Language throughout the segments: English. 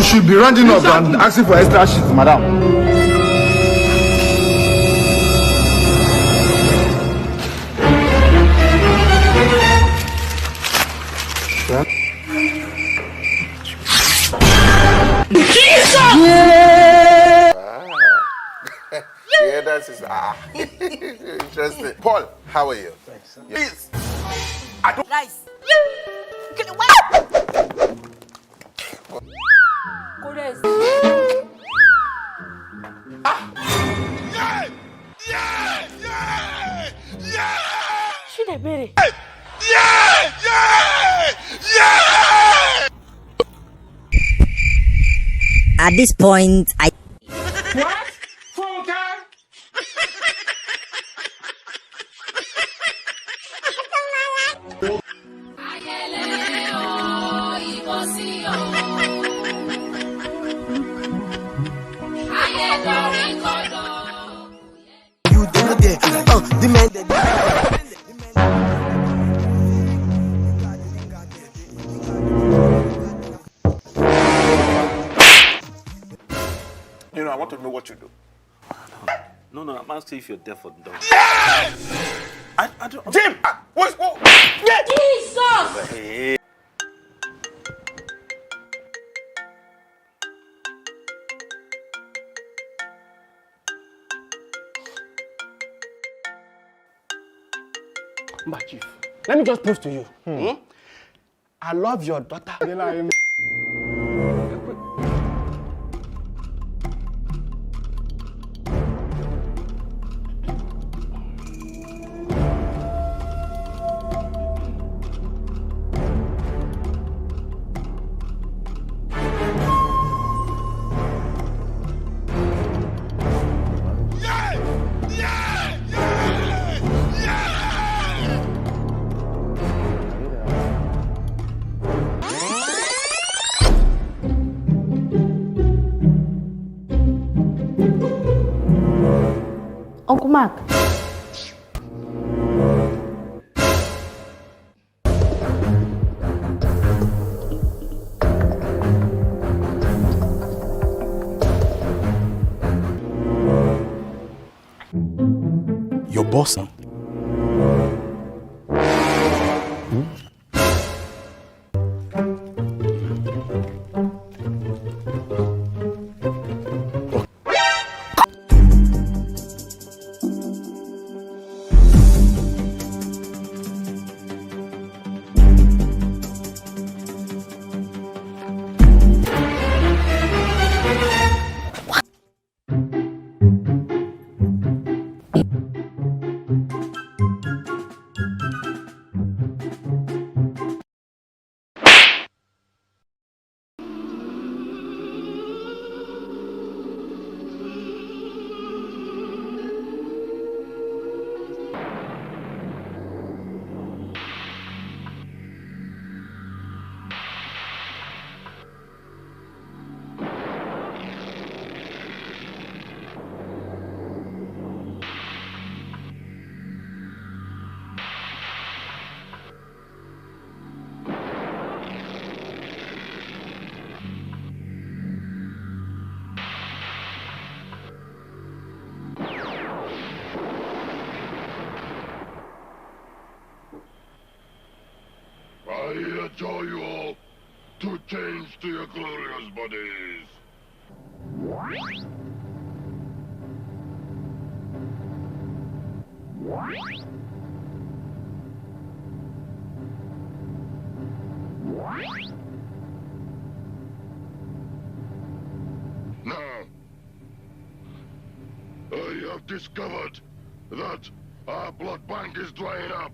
should be rounding up and asking for extra sheets, madam. Yeah, that's interesting. Paul, how are you? Thanks, Please. I don't. Rice. At this point, I... What? Full time? You do there. The man that. You know, I want to know what you do. No, I'm asking if you're deaf or dumb. Yes! I don't. Jim! What? Yeah! Jesus! Hey. But Chief, let me just prove to you. I love your daughter. Uncle Mark. Your boss, huh? I adjure you all to change to your glorious bodies. Now, I have discovered that our blood bank is drying up.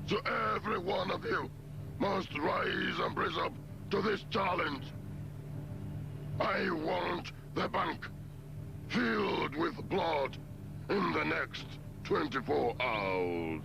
So every one of you must rise and brace up to this challenge. I want the bank filled with blood in the next 24 hours.